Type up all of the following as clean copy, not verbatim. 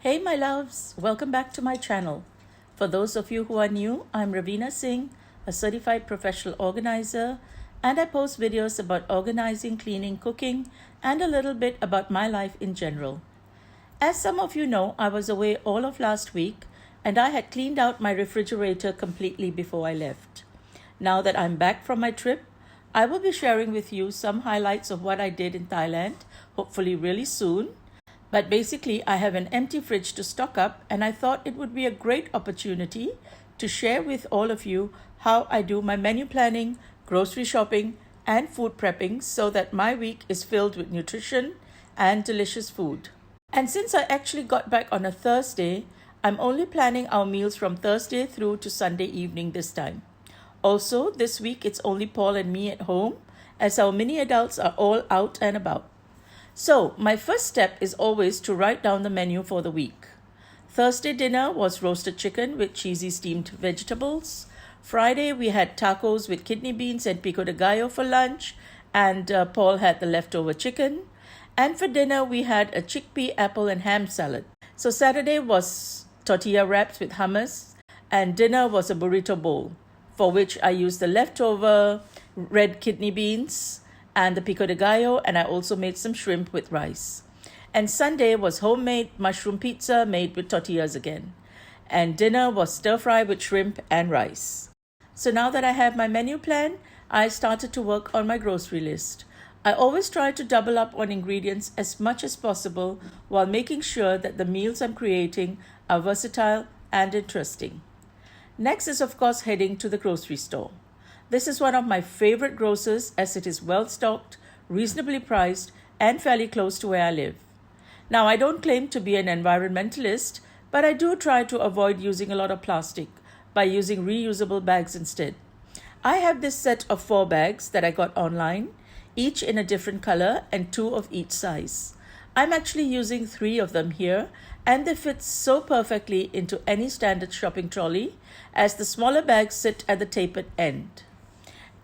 Hey my loves, welcome back to my channel. For those of you who are new, I'm Raveena Singh, a certified professional organizer, and I post videos about organizing, cleaning, cooking, and a little bit about my life in general. As some of you know, I was away all of last week, and I had cleaned out my refrigerator completely before I left. Now that I'm back from my trip, I will be sharing with you some highlights of what I did in Thailand, hopefully really soon. But basically, I have an empty fridge to stock up, and I thought it would be a great opportunity to share with all of you how I do my menu planning, grocery shopping, and food prepping so that my week is filled with nutrition and delicious food. And since I actually got back on a Thursday, I'm only planning our meals from Thursday through to Sunday evening this time. Also, this week it's only Paul and me at home, as our mini adults are all out and about. So, my first step is always to write down the menu for the week. Thursday dinner was roasted chicken with cheesy steamed vegetables. Friday we had tacos with kidney beans and pico de gallo for lunch, and Paul had the leftover chicken. And for dinner we had a chickpea, apple and ham salad. So Saturday was tortilla wraps with hummus, and dinner was a burrito bowl, for which I used the leftover red kidney beans and the pico de gallo, and I also made some shrimp with rice. And Sunday was homemade mushroom pizza made with tortillas again. And dinner was stir fry with shrimp and rice. So now that I have my menu plan, I started to work on my grocery list. I always try to double up on ingredients as much as possible while making sure that the meals I'm creating are versatile and interesting. Next is of course heading to the grocery store. This is one of my favorite grocers as it is well stocked, reasonably priced, and fairly close to where I live. Now, I don't claim to be an environmentalist, but I do try to avoid using a lot of plastic by using reusable bags instead. I have this set of 4 bags that I got online, each in a different color and 2 of each size. I'm actually using 3 of them here, and they fit so perfectly into any standard shopping trolley as the smaller bags sit at the tapered end.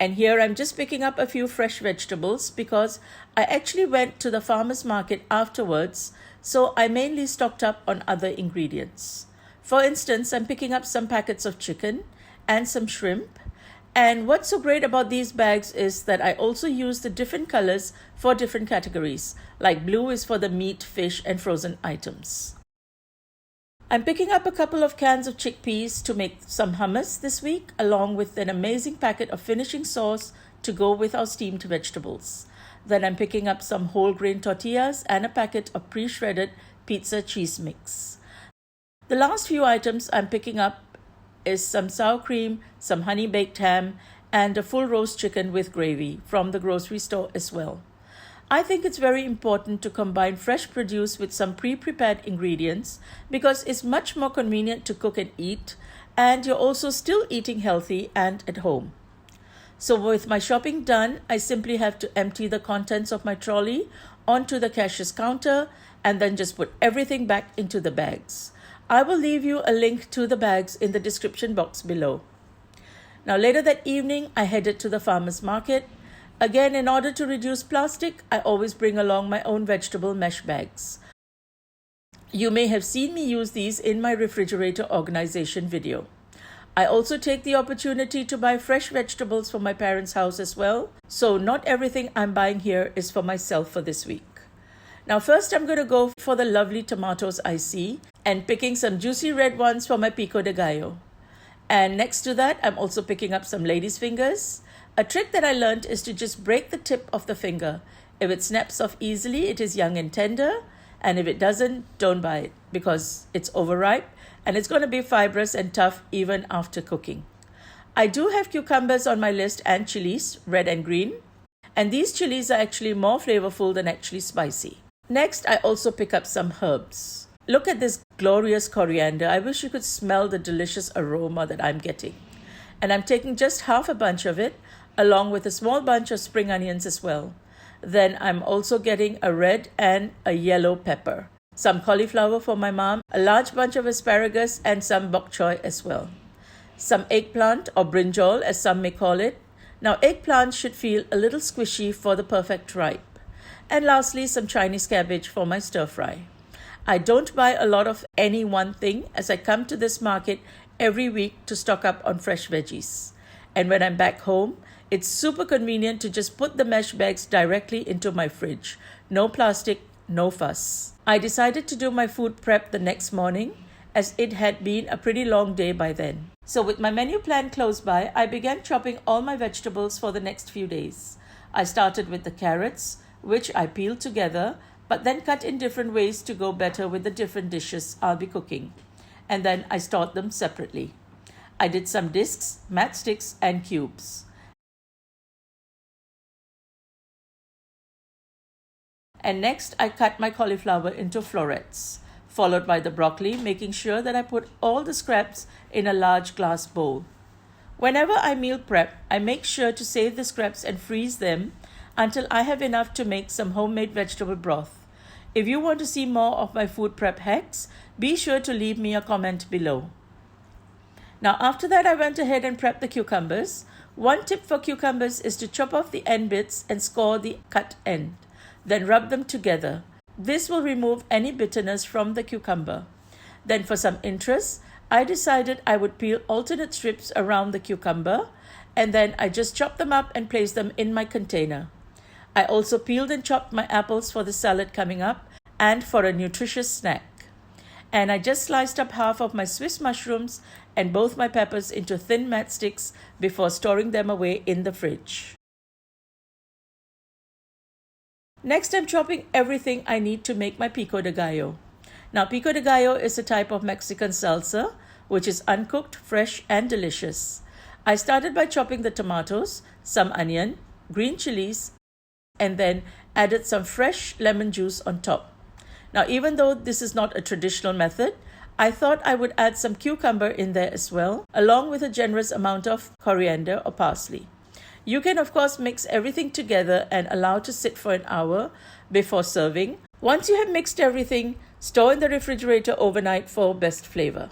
And here I'm just picking up a few fresh vegetables because I actually went to the farmer's market afterwards, so I mainly stocked up on other ingredients. For instance, I'm picking up some packets of chicken and some shrimp. And what's so great about these bags is that I also use the different colors for different categories, like blue is for the meat, fish, and frozen items. I'm picking up a couple of cans of chickpeas to make some hummus this week, along with an amazing packet of finishing sauce to go with our steamed vegetables. Then I'm picking up some whole grain tortillas and a packet of pre-shredded pizza cheese mix. The last few items I'm picking up is some sour cream, some honey baked ham, and a full roast chicken with gravy from the grocery store as well. I think it's very important to combine fresh produce with some pre-prepared ingredients because it's much more convenient to cook and eat, and you're also still eating healthy and at home. So with my shopping done, I simply have to empty the contents of my trolley onto the cashier's counter and then just put everything back into the bags. I will leave you a link to the bags in the description box below. Now later that evening, I headed to the farmer's market. Again, in order to reduce plastic, I always bring along my own vegetable mesh bags. You may have seen me use these in my refrigerator organization video. I also take the opportunity to buy fresh vegetables for my parents' house as well, so not everything I'm buying here is for myself for this week. Now first I'm going to go for the lovely tomatoes I see and picking some juicy red ones for my pico de gallo. And next to that, I'm also picking up some lady's fingers. A trick that I learned is to just break the tip of the finger. If it snaps off easily, it is young and tender. And if it doesn't, don't buy it because it's overripe and it's going to be fibrous and tough even after cooking. I do have cucumbers on my list and chilies, red and green. And these chilies are actually more flavorful than actually spicy. Next, I also pick up some herbs. Look at this glorious coriander. I wish you could smell the delicious aroma that I'm getting. And I'm taking just half a bunch of it, along with a small bunch of spring onions as well. Then I'm also getting a red and a yellow pepper, some cauliflower for my mom, a large bunch of asparagus, and some bok choy as well. Some eggplant or brinjal as some may call it. Now eggplant should feel a little squishy for the perfect ripe. And lastly, some Chinese cabbage for my stir fry. I don't buy a lot of any one thing as I come to this market every week to stock up on fresh veggies. And when I'm back home, it's super convenient to just put the mesh bags directly into my fridge. No plastic, no fuss. I decided to do my food prep the next morning as it had been a pretty long day by then. So with my menu plan close by, I began chopping all my vegetables for the next few days. I started with the carrots, which I peeled together, but then cut in different ways to go better with the different dishes I'll be cooking. And then I stored them separately. I did some discs, matchsticks, and cubes. And next, I cut my cauliflower into florets, followed by the broccoli, making sure that I put all the scraps in a large glass bowl. Whenever I meal prep, I make sure to save the scraps and freeze them until I have enough to make some homemade vegetable broth. If you want to see more of my food prep hacks, be sure to leave me a comment below. Now after that, I went ahead and prepped the cucumbers. One tip for cucumbers is to chop off the end bits and score the cut end. Then rub them together. This will remove any bitterness from the cucumber. Then for some interest, I decided I would peel alternate strips around the cucumber, and then I just chopped them up and placed them in my container. I also peeled and chopped my apples for the salad coming up and for a nutritious snack. And I just sliced up half of my Swiss mushrooms and both my peppers into thin matchsticks before storing them away in the fridge. Next, I'm chopping everything I need to make my pico de gallo. Now, pico de gallo is a type of Mexican salsa, which is uncooked, fresh, and delicious. I started by chopping the tomatoes, some onion, green chilies, and then added some fresh lemon juice on top. Now, even though this is not a traditional method, I thought I would add some cucumber in there as well, along with a generous amount of coriander or parsley. You can, of course, mix everything together and allow to sit for an hour before serving. Once you have mixed everything, store in the refrigerator overnight for best flavor.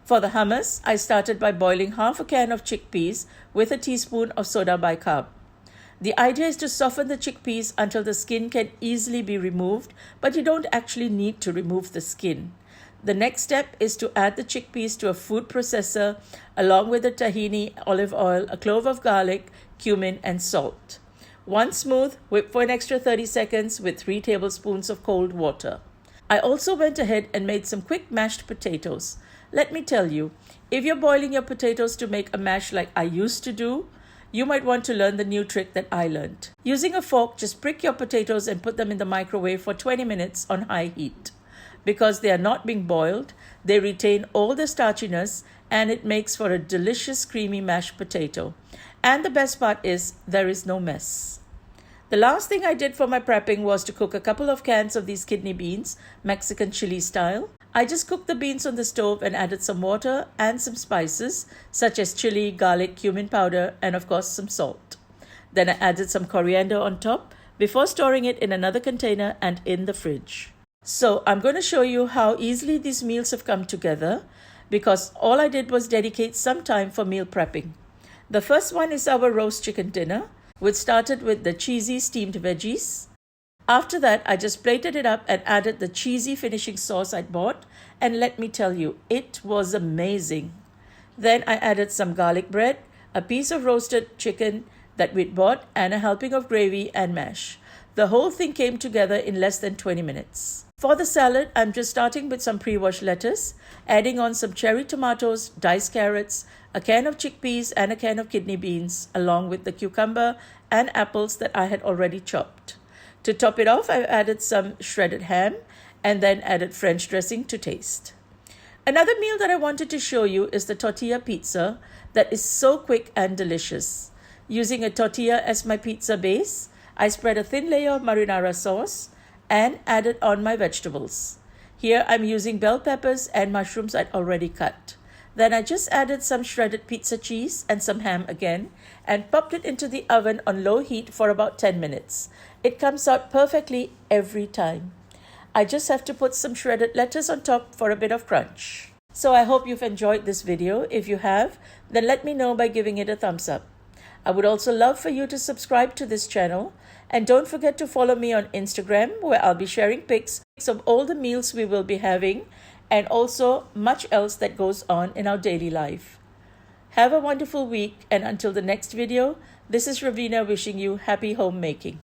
For the hummus, I started by boiling half a can of chickpeas with a teaspoon of soda bicarb. The idea is to soften the chickpeas until the skin can easily be removed, but you don't actually need to remove the skin. The next step is to add the chickpeas to a food processor along with the tahini, olive oil, a clove of garlic, cumin, and salt. Once smooth, whip for an extra 30 seconds with 3 tablespoons of cold water. I also went ahead and made some quick mashed potatoes. Let me tell you, if you're boiling your potatoes to make a mash like I used to do, you might want to learn the new trick that I learned. Using a fork, just prick your potatoes and put them in the microwave for 20 minutes on high heat. Because they are not being boiled, they retain all the starchiness and it makes for a delicious creamy mashed potato. And the best part is there is no mess. The last thing I did for my prepping was to cook a couple of cans of these kidney beans, Mexican chili style. I just cooked the beans on the stove and added some water and some spices such as chili, garlic, cumin powder, and of course some salt. Then I added some coriander on top before storing it in another container and in the fridge. So I'm going to show you how easily these meals have come together because all I did was dedicate some time for meal prepping. The first one is our roast chicken dinner, which started with the cheesy steamed veggies. After that, I just plated it up and added the cheesy finishing sauce I'd bought, and let me tell you, it was amazing. Then I added some garlic bread, a piece of roasted chicken that we'd bought, and a helping of gravy and mash. The whole thing came together in less than 20 minutes. For the salad, I'm just starting with some pre-washed lettuce, adding on some cherry tomatoes, diced carrots, a can of chickpeas, and a can of kidney beans, along with the cucumber and apples that I had already chopped. To top it off, I added some shredded ham and then added French dressing to taste. Another meal that I wanted to show you is the tortilla pizza that is so quick and delicious. Using a tortilla as my pizza base, I spread a thin layer of marinara sauce and added on my vegetables. Here I'm using bell peppers and mushrooms I'd already cut. Then I just added some shredded pizza cheese and some ham again and popped it into the oven on low heat for about 10 minutes. It comes out perfectly every time. I just have to put some shredded lettuce on top for a bit of crunch. So I hope you've enjoyed this video. If you have, then let me know by giving it a thumbs up. I would also love for you to subscribe to this channel, and don't forget to follow me on Instagram, where I'll be sharing pics of all the meals we will be having and also much else that goes on in our daily life. Have a wonderful week, and until the next video, this is Raveena wishing you happy homemaking.